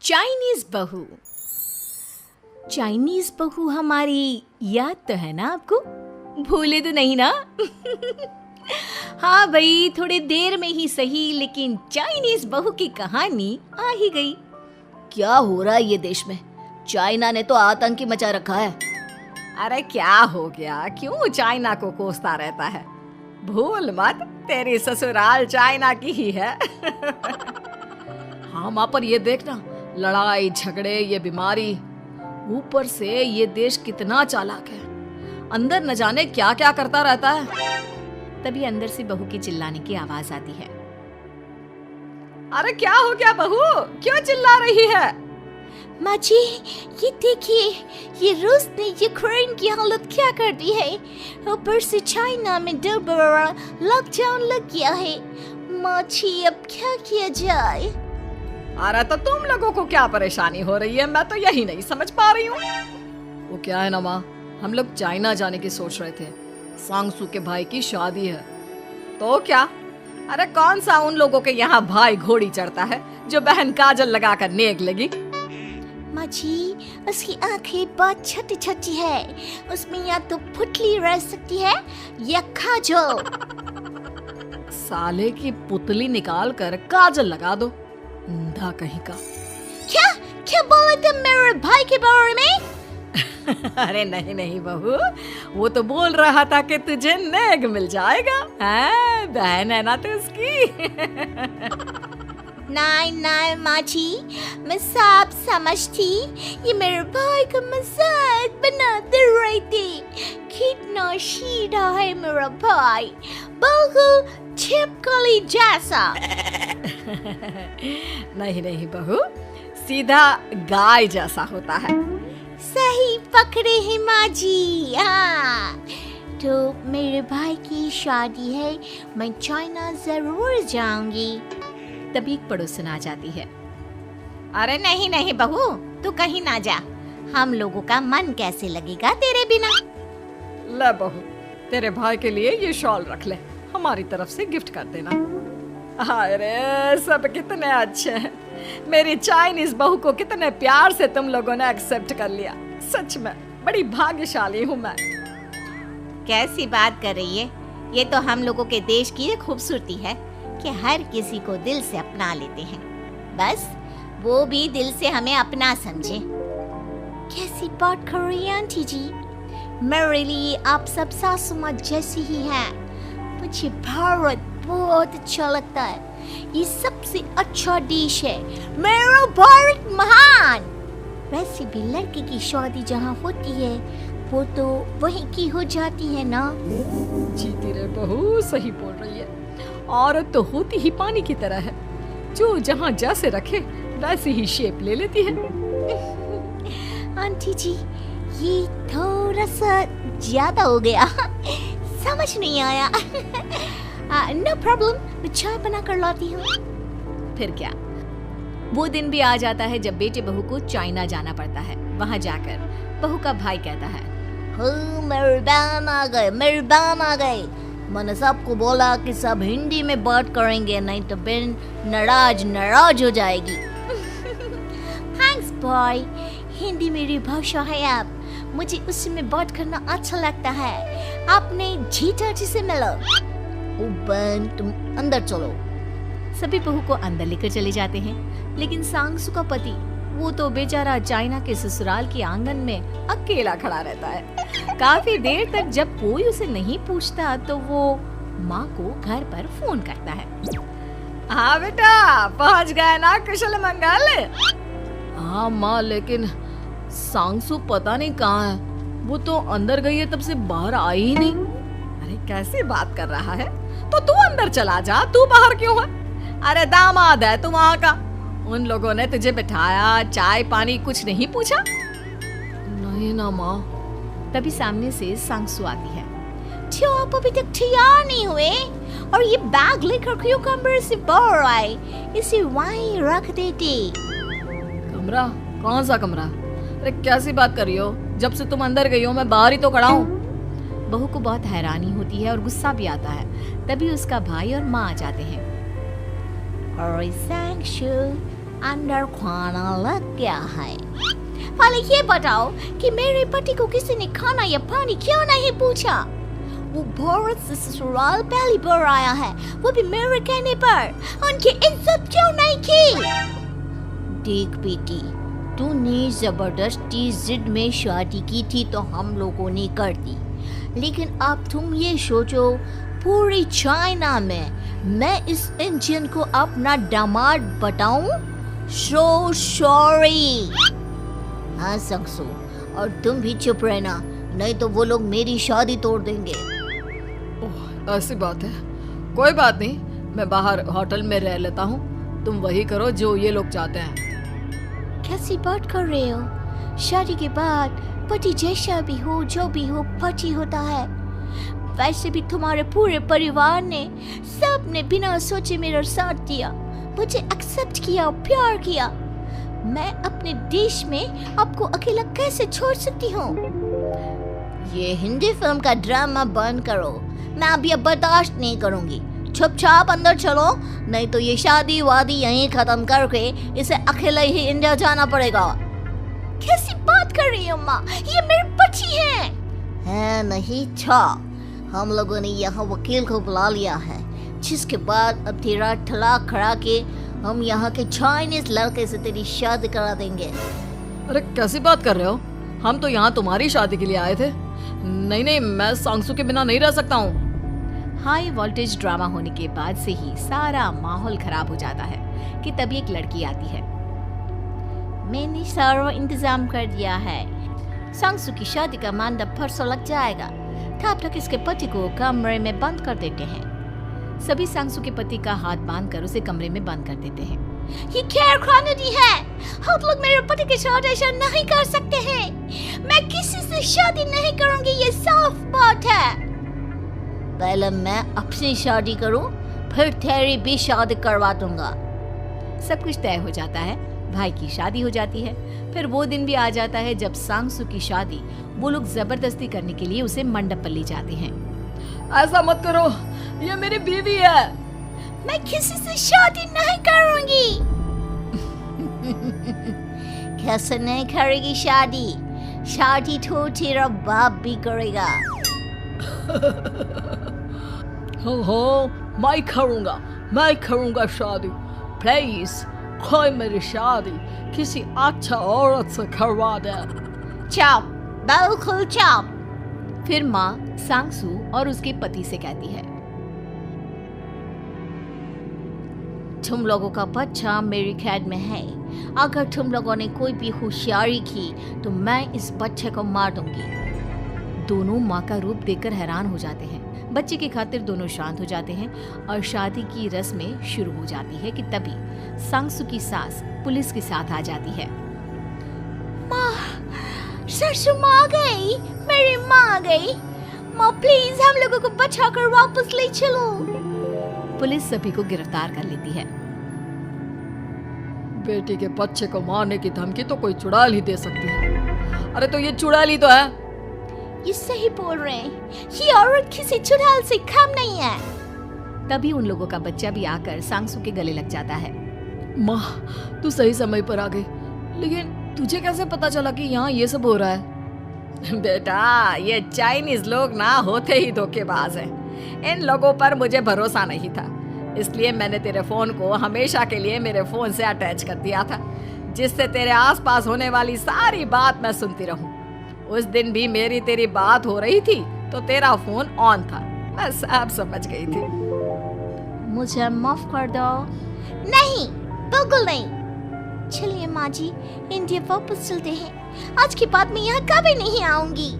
Chinese बहू। Chinese बहू हमारी याद तो है ना आपको? भूले तो नहीं ना? हाँ भाई, थोड़ी देर में ही सही, लेकिन चाइनीज बहू की कहानी आ ही गई। क्या हो रहा है ये देश में? चाइना ने तो आतंक ही मचा रखा है। अरे क्या हो गया? क्यों चाइना को कोसता रहता है? भूल मत, तेरी ससुराल चाइना की ही है। हाँ माँ, पर ये देखना, लड़ाई झगड़े, ये बीमारी, ऊपर से ये देश कितना चालाक है। अंदर न जाने क्या क्या करता रहता है। तभी अंदर से बहू की चिल्लाने की आवाज आती है। अरे क्या हो गया बहू, क्यों चिल्ला रही है? माँ जी, ये देखिए, ये रूस ने यूक्रेन की हालत क्या कर दी है। ऊपर से चाइना में 2 बड़ा लॉकडाउन लग गया है। माँ जी, अब क्या किया जाए? अरे तो तुम लोगों को क्या परेशानी हो रही है, मैं तो यही नहीं समझ पा रही हूँ। वो क्या है ना माँ, हम लोग चाइना जाने की सोच रहे थे। सांगसू के भाई की शादी है। तो क्या? अरे कौन सा उन लोगों के यहाँ भाई घोड़ी चढ़ता है जो बहन काजल लगाकर नेक लगी? माँ जी, उसकी आंखें बहुत छोटी छोटी है, उसमें या तो पुतली रह सकती है या काजल। साले की पुतली निकाल कर काजल लगा दो, अंधा कहीं का। क्या क्या बोले तुम मेरे भाई के बारे में? अरे नहीं नहीं बहू, वो तो बोल रहा था कि तुझे नेग मिल जाएगा। हैं, बहन है ना तू उसकी। नहीं नहीं माँ जी, मैं सब समझती, ये मेरे भाई का मजाक बनाते रहते। कितना सीधा है मेरा भाई, बिल्कुल छिपकली जैसा। नहीं नहीं बहू, सीधा गाय जैसा होता है। सही पकड़े हैं माँ जी। हाँ, तो मेरे भाई की शादी है, मैं चाइना जरूर जाऊंगी। तभी एक पड़ोसन आ जाती है। अरे नहीं नहीं बहू, तू कहीं ना जा, हम लोगों का मन कैसे लगेगा तेरे बिना। ले बहू, तेरे भाई के लिए ये शॉल रख ले, हमारी तरफ से गिफ्ट कर देना। अरे सब कितने अच्छे हैं। मेरी चाइनीज बहू को कितने प्यार से तुम लोगों ने एक्सेप्ट कर लिया। सच में बड़ी भाग्यशाली हूँ मैं। कैसी बात कर रही है? ये तो हम लोगों के देश की एक खूबसूरती है कि हर किसी को दिल से अपना लेते हैं, बस वो भी दिल से हमें अपना समझे। कैसी बात कर रही है आंटी जी? मेरे लिए आप सब सासू माँ जैसी ही हैं। मुझे भारत बहुत अच्छा लगता है, ये सबसे अच्छा देश है। मेरा भारत महान। वैसे भी लड़की की शादी जहाँ होती है वो तो वहीं की हो जाती है ना। जीती रे बहू, सही बोल रही है। औरत तो होती ही पानी की तरह है, जो जहाँ जैसे रखे वैसे ही शेप ले लेती है। आंटी जी, ये थोड़ा सा ज्यादा हो गया, समझ नहीं आया। नो प्रॉब्लम, मैं चाय बना कर लाती हूँ। फिर क्या, वो दिन भी आ जाता है जब बेटे बहू को चाइना जाना पड़ता है। वहाँ जाकर बहू का भाई कहता है, मेरे बहन आ गए, मेरे बहन आ गए। मैंने सबको बोला कि सब हिंदी में बात करेंगे, नहीं तो बहन नाराज हो जाएगी। थैंक्स बॉय, हिंदी मेरी भाषा है। अब मुझे उसी में बात करना अच्छा लगता है। आपने जीजा जी से मिलो। ओ बहन, तुम अंदर चलो। सभी बहू को अंदर लेकर चले जाते हैं, लेकिन सांगसू का पति, वो तो बेचारा चाइना के ससुराल के आंगन में अकेला खड़ा रहता है। काफी देर तक जब कोई उसे नहीं पूछता तो वो माँ को घर पर फोन करता है। हाँ बेटा, पहुँच गए ना कुशल मंगल? हाँ माँ, लेकिन सांगसू पता नहीं कहाँ है। वो तो अंदर गई है, तब से बाहर आई ही नहीं। अरे कैसी बात कर रहा है? तो तू अंदर चला जा, तू बाहर क्यों है? अरे दामाद है तू वहाँ का, उन लोगों ने तुझे बिठाया, चाय पानी कुछ नहीं पूछा? नहीं ना माँ। तभी सामने से सांगसू आती है। क्यों आप अभी तक तैयार नहीं हुए? और ये बैग लेकर क्यों कमरे से बाहर आए? इसे वहीं रख देते। कमरा? कौन सा कमरा? अरे कैसी बात कर रही हो? जब से तुम अंदर गई हो मैं बाहर ही तो खड़ा हूँ। बहू को बहुत हैरानी होती है और गुस्सा भी आता है। तभी उसका भाई और माँ आ जाते हैं। अरे सांगसू, अंदर खाना लग गया है। पहले ये बताओ कि मेरे पति को किसी ने खाना या पानी क्यों नहीं पूछा? वो भारत से ससुराल पहली बार आया है, वो भी मेरे कहने पर। उनकी इज्जत क्यों नहीं की? देख बेटी, तूने जबरदस्ती जिद में शादी की थी तो हम लोगों ने कर दी, लेकिन अब तुम ये सोचो, पूरी चाइना में मैं इस इंडियन को अपना दामाद बताऊं? So sorry. हाँ संगसू, और तुम भी चुप रहना, नहीं तो वो लोग मेरी शादी तोड़ देंगे। ओह, ऐसी बात है। कोई बात नहीं, मैं बाहर होटल में रह लेता हूँ, तुम वही करो जो ये लोग चाहते हैं। कैसी बात कर रहे हो? शादी के बाद पति जैसा भी हो, जो भी हो, पति होता है। वैसे भी तुम्हारे पूरे परिवार ने, सबने बिना सोचे मेरा साथ दिया, मुझे एक्सेप्ट किया, प्यार किया। मैं अपने देश में आपको अकेला कैसे छोड़ सकती हूँ? ये हिंदी फिल्म का ड्रामा बंद करो, मैं अभी अब बर्दाश्त नहीं करूँगी। चुपचाप अंदर चलो, नहीं तो ये शादी वादी यहीं खत्म करके इसे अकेले ही इंडिया जाना पड़ेगा। कैसी बात कर रही हो माँ? ये मेरे पति हैं। नहीं था, हम लोगों ने यहाँ वकील को बुला लिया है, जिसके बाद अब तेरा तलाक करा के हम यहाँ के चाइनीज लड़के से तेरी शादी करा देंगे। अरे कैसी बात कर रहे हो? हम तो यहाँ तुम्हारी शादी के लिए आए थे। नहीं नहीं, मैं सांगसू के बिना नहीं रह सकता हूँ। हाई वोल्टेज ड्रामा होने के बाद से ही सारा माहौल खराब हो जाता है कि तभी एक लड़की आती है। मैंने सारा इंतजाम कर दिया है, सांगसू की शादी का मंडप परसों लग जाएगा। तब तक इसके पति को कमरे में बंद कर देते हैं। सभी सांगसू के पति का हाथ बांधकर उसे कमरे में बंद कर देते हैं। ये क्या कानूनी है? आप लोग मेरे पति के साथ ऐसा नहीं कर सकते हैं। मैं किसी से शादी नहीं करूंगी, ये साफ बात है। पहले मैं अपनी शादी करूं, फिर तेरी भी शादी करवा दूंगा। सब कुछ तय हो जाता है, भाई की शादी हो जाती है। फिर वो दिन भी आ जाता है जब सांगसू की शादी वो लोग जबरदस्ती करने के लिए उसे मंडप पर ले जाते हैं। ऐसा मत करो, ये मेरी बीवी है। मैं किसी से शादी नहीं करूंगी। कैसे नहीं करेगी शादी? शादी तो तेरा बाप भी करेगा। हो, मैं करूंगा शादी। प्लीज कोई मेरी शादी किसी अच्छा औरत से करवा दे। चुप, बिल्कुल चुप। फिर माँ सांगसू और उसके पति से कहती है, तुम लोगों का बच्चा मेरी कैद में है। अगर तुम लोगों ने कोई भी होशियारी की तो मैं इस बच्चे को मार दूंगी। दोनों माँ का रूप देखकर हैरान हो जाते हैं। बच्चे की खातिर दोनों शांत हो जाते हैं और शादी की रस्में शुरू हो जाती है कि तभी सांगसू की सास पुलिस के साथ आ जाती है। माँ, सरसू माँ आ गई, मेरी माँ आ गई। माँ प्लीज हम लोगों को बचाकर वापस ले चलो। पुलिस सभी को गिरफ्तार कर लेती है। बेटी के बच्चे को मारने की धमकी तो कोई चुड़ैल ही दे सकती है। अरे तो ये चुड़ैल ही तो है। ये सही बोल रहे हैं, ये औरत किसी चुड़ैल से कम नहीं है। तभी उन लोगों का बच्चा भी आकर सांगसू के गले लग जाता है। माँ, तू सही समय पर आ गई, लेकिन तुझे कैसे पता चला कि यहाँ ये सब हो रहा है? बेटा, ये चाइनीज लोग ना होते ही धोखेबाज हैं। इन लोगों पर मुझे भरोसा नहीं था, इसलिए मैंने तेरे फोन को हमेशा के लिए मेरे फोन से अटैच कर दिया था, जिससे तेरे आसपास होने वाली सारी बात मैं सुनती रहूं। उस दिन भी मेरी तेरी बात हो रही थी तो तेरा फोन ऑन था, मैं सब समझ गई थी। मुझे माफ कर दो। नहीं, बिल्कुल नहीं। चलिए माँ जी, इंडिया वापस चलते हैं। आज के बाद मैं यहाँ कभी नहीं आऊंगी।